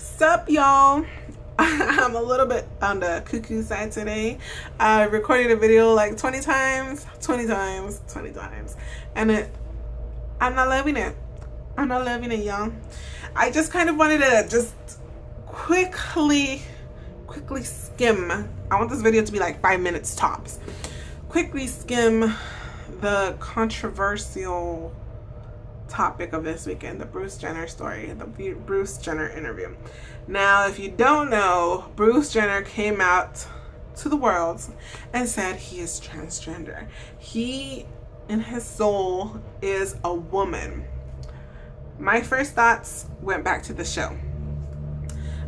Sup, y'all? I'm a little bit on the cuckoo side today. I recorded a video like 20 times, and I'm not loving it. I'm not loving it, y'all. I just kind of wanted to just quickly skim. I want this video to be like 5 minutes tops. Quickly skim the controversial topic of this weekend, the Bruce Jenner story, the Bruce Jenner interview. Now, if you don't know, Bruce Jenner came out to the world and said he is transgender. He, in his soul, is a woman. My first thoughts went back to the show.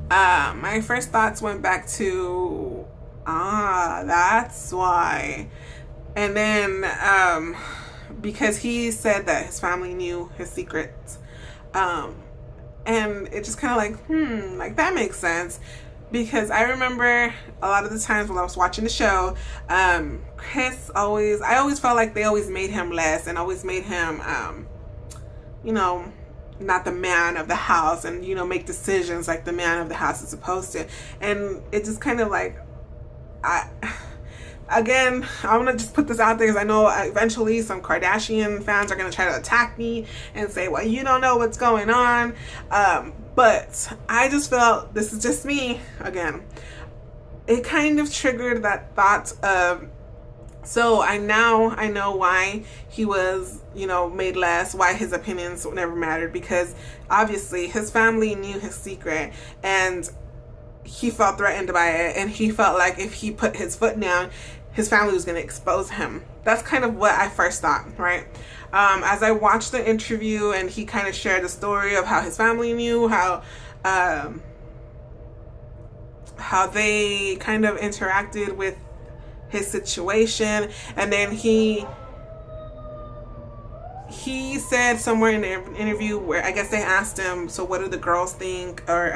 My first thoughts went back to, that's why. And then, because he said that his family knew his secrets. And it just kind of like that makes sense. Because I remember a lot of the times when I was watching the show, Chris I always felt like they always made him less and always made him, not the man of the house and, make decisions like the man of the house is supposed to. And it just kind of like, Again, I'm going to just put this out there because I know eventually some Kardashian fans are going to try to attack me and say, well, you don't know what's going on. But I just felt, this is just me, again, it kind of triggered that thought of, so I know why he was, made less, why his opinions never mattered, because obviously his family knew his secret and he felt threatened by it, and he felt like if he put his foot down, his family was going to expose him. That's kind of what I first thought, right? As I watched the interview and he kind of shared the story of how his family knew, how they kind of interacted with his situation, and then he said somewhere in the interview where I guess they asked him, so what do the girls think, or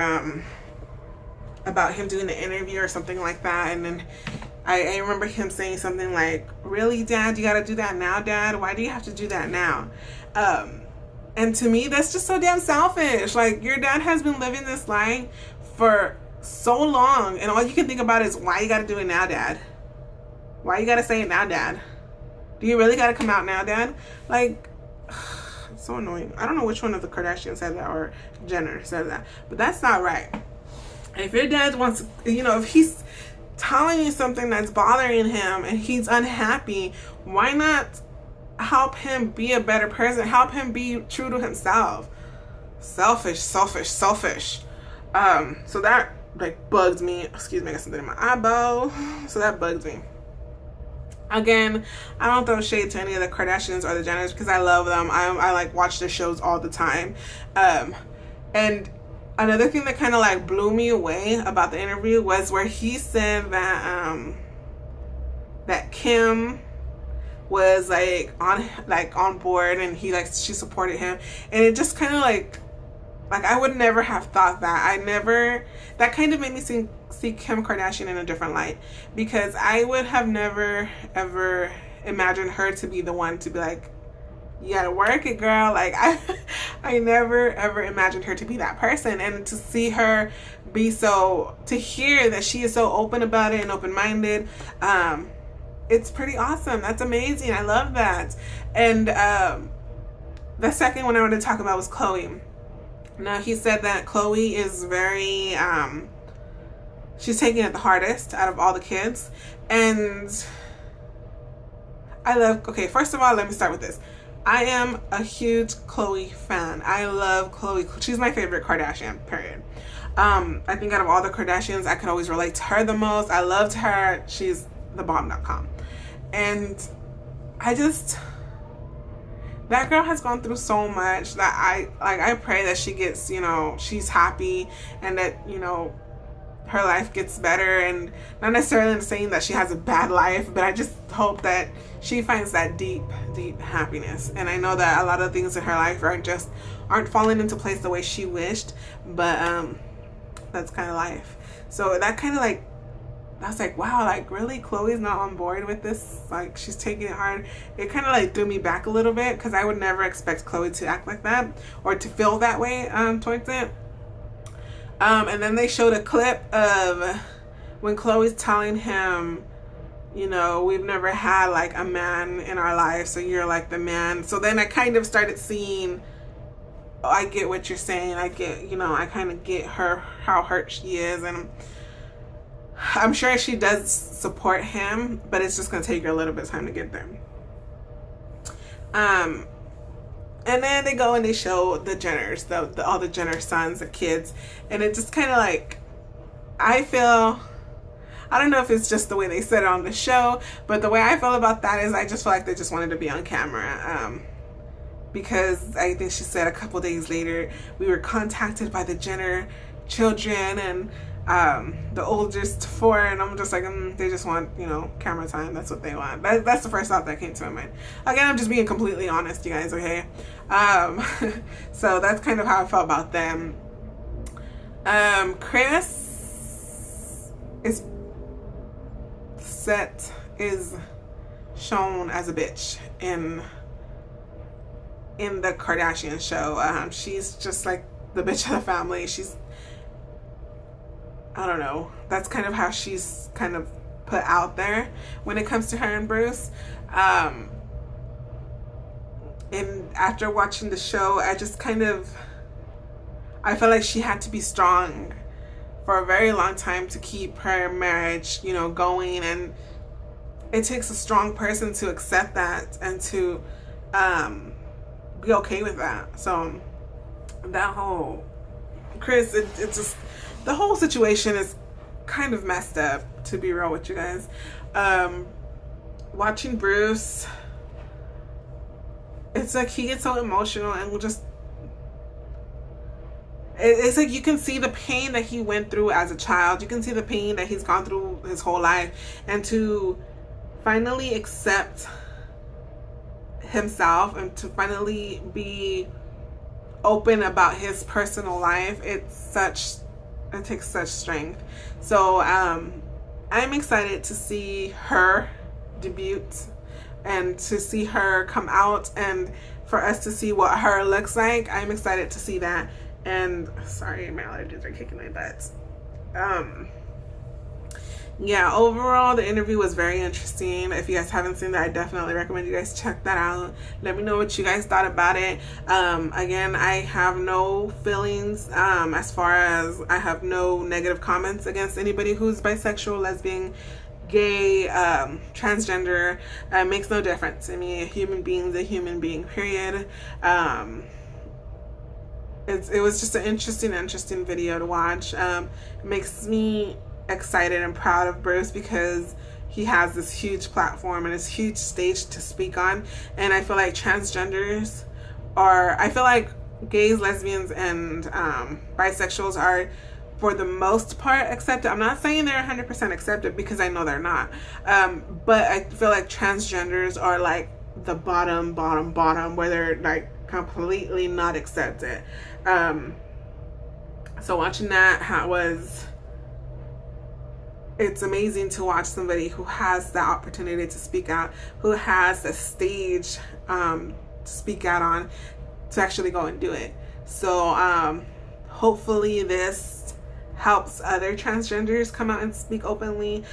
about him doing the interview or something like that, and then I remember him saying something like, really, Dad, you gotta do that now, Dad? Why do you have to do that now? And to me, that's just so damn selfish. Like, your dad has been living this life for so long, and all you can think about is, why you gotta do it now, Dad? Why you gotta say it now, Dad? Do you really gotta come out now, Dad? Like, it's so annoying. I don't know which one of the Kardashians said that, or Jenner said that, but that's not right. If your dad wants, if he's telling you something that's bothering him and he's unhappy, why not help him be a better person? Help him be true to himself. Selfish. So that bugs me. Excuse me, I got something in my eyeball. So that bugs me. Again, I don't throw shade to any of the Kardashians or the Jenners because I love them. I watch their shows all the time. And another thing that kind of blew me away about the interview was where he said that that Kim was on board, and she supported him, and it just kind of like I would never have thought that. That kind of made me see Kim Kardashian in a different light, because I would have never ever imagined her to be the one to be like, you gotta work it, girl. I never ever imagined her to be that person, and to see her be to hear that she is so open about it and open-minded, it's pretty awesome. That's amazing. I love that. And the second one I wanted to talk about was Chloe. Now, he said that Chloe is very she's taking it the hardest out of all the kids, and first of all, let me start with this. I am a huge Chloe fan. I love Chloe. She's my favorite Kardashian, period. I think out of all the Kardashians, I could always relate to her the most. I loved her. She's the bomb.com. And that girl has gone through so much that I pray that she gets, she's happy, and that, her life gets better, and not necessarily saying that she has a bad life, but I just hope that she finds that deep happiness. And I know that a lot of things in her life aren't falling into place the way she wished, but that's kind of life. So that kind of I was like, wow, really, Chloe's not on board with this? She's taking it hard. It kind of threw me back a little bit, because I would never expect Chloe to act like that or to feel that way towards it. And then they showed a clip of when Chloe's telling him, you know, we've never had like a man in our life, so you're like the man. So then I kind of started seeing, oh, I get what you're saying. I get, you know, I kind of get her, how hurt she is. And I'm sure she does support him, but it's just going to take her a little bit of time to get there. And then they go and they show the Jenners, all the Jenner sons, the kids. And it just kind of like, I don't know if it's just the way they said it on the show, but the way I feel about that is I just feel like they just wanted to be on camera. Because I think she said a couple days later, we were contacted by the Jenner children and the oldest four, and I'm just like, they just want, you know, camera time. That's what they want. That's the first thought that came to my mind. Again, I'm just being completely honest, you guys, okay? So that's kind of how I felt about them. Chris is shown as a bitch in the Kardashian show. She's just like the bitch of the family. I don't know. That's kind of how she's kind of put out there when it comes to her and Bruce. And after watching the show, I felt like she had to be strong for a very long time to keep her marriage, you know, going. And it takes a strong person to accept that and to be okay with that. So that whole Chris, it just, the whole situation is kind of messed up, to be real with you guys. Watching Bruce, it's like he gets so emotional and will just, it's like you can see the pain that he went through as a child. You can see the pain that he's gone through his whole life, and to finally accept himself and to finally be open about his personal life, it takes such strength. So I'm excited to see her debut and to see her come out and for us to see what her looks like. I'm excited to see that. And sorry, my allergies are kicking my butt. Yeah, overall the interview was very interesting. If you guys haven't seen that, I definitely recommend you guys check that out. Let me know what you guys thought about it. Again, I have no feelings as far as I have no negative comments against anybody who's bisexual, lesbian, gay, transgender. It makes no difference to me. A human being's a human being, period. It was just an interesting video to watch. It makes me excited and proud of Bruce because he has this huge platform and this huge stage to speak on. And I feel like transgenders I feel like gays, lesbians, and bisexuals are for the most part accepted. I'm not saying they're 100% accepted because I know they're not. But I feel like transgenders are like the bottom where they're like completely not accepted. So watching that it's amazing to watch somebody who has the opportunity to speak out, who has the stage to speak out on, to actually go and do it. So hopefully this helps other transgenders come out and speak openly,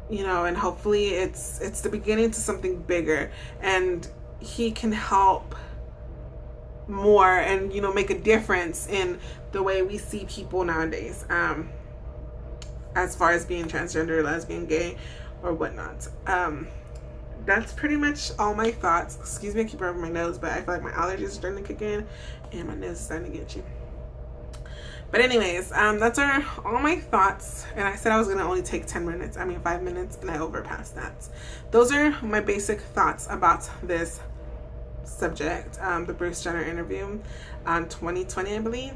you know, and hopefully it's the beginning to something bigger, and he can help more and, you know, make a difference in the way we see people nowadays, as far as being transgender, lesbian, gay, or whatnot. That's pretty much all my thoughts. Excuse me, I keep rubbing my nose, but I feel like my allergies are starting to kick in and my nose is starting to get you. But anyways, that's all my thoughts. And I said I was going to only take 5 minutes, and I overpassed that. Those are my basic thoughts about this subject, the Bruce Jenner interview on 2020, I believe.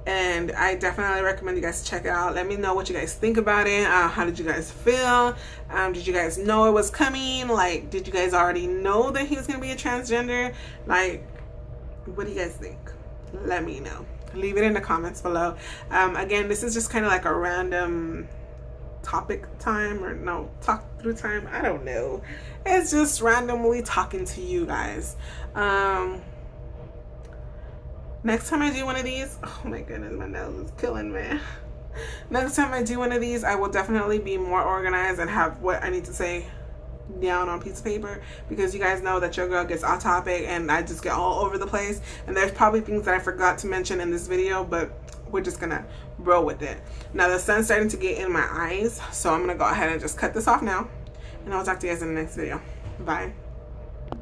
And I definitely recommend you guys check it out. Let me know what you guys think about it. How did you guys feel? Did you guys know it was coming? Like, did you guys already know that he was going to be a transgender? Like, what do you guys think? Let me know. Leave it in the comments below. Again, this is just kind of like a random topic time, or no, talk through time. I don't know. It's just randomly talking to you guys. next time I do one of these, oh my goodness, my nose is killing me. Next time I do one of these, I will definitely be more organized and have what I need to say down on a piece of paper, because you guys know that your girl gets off topic and I just get all over the place, and there's probably things that I forgot to mention in this video, but we're just gonna roll with it. Now the sun's starting to get in my eyes, so I'm gonna go ahead and just cut this off now, and I'll talk to you guys in the next video. Bye.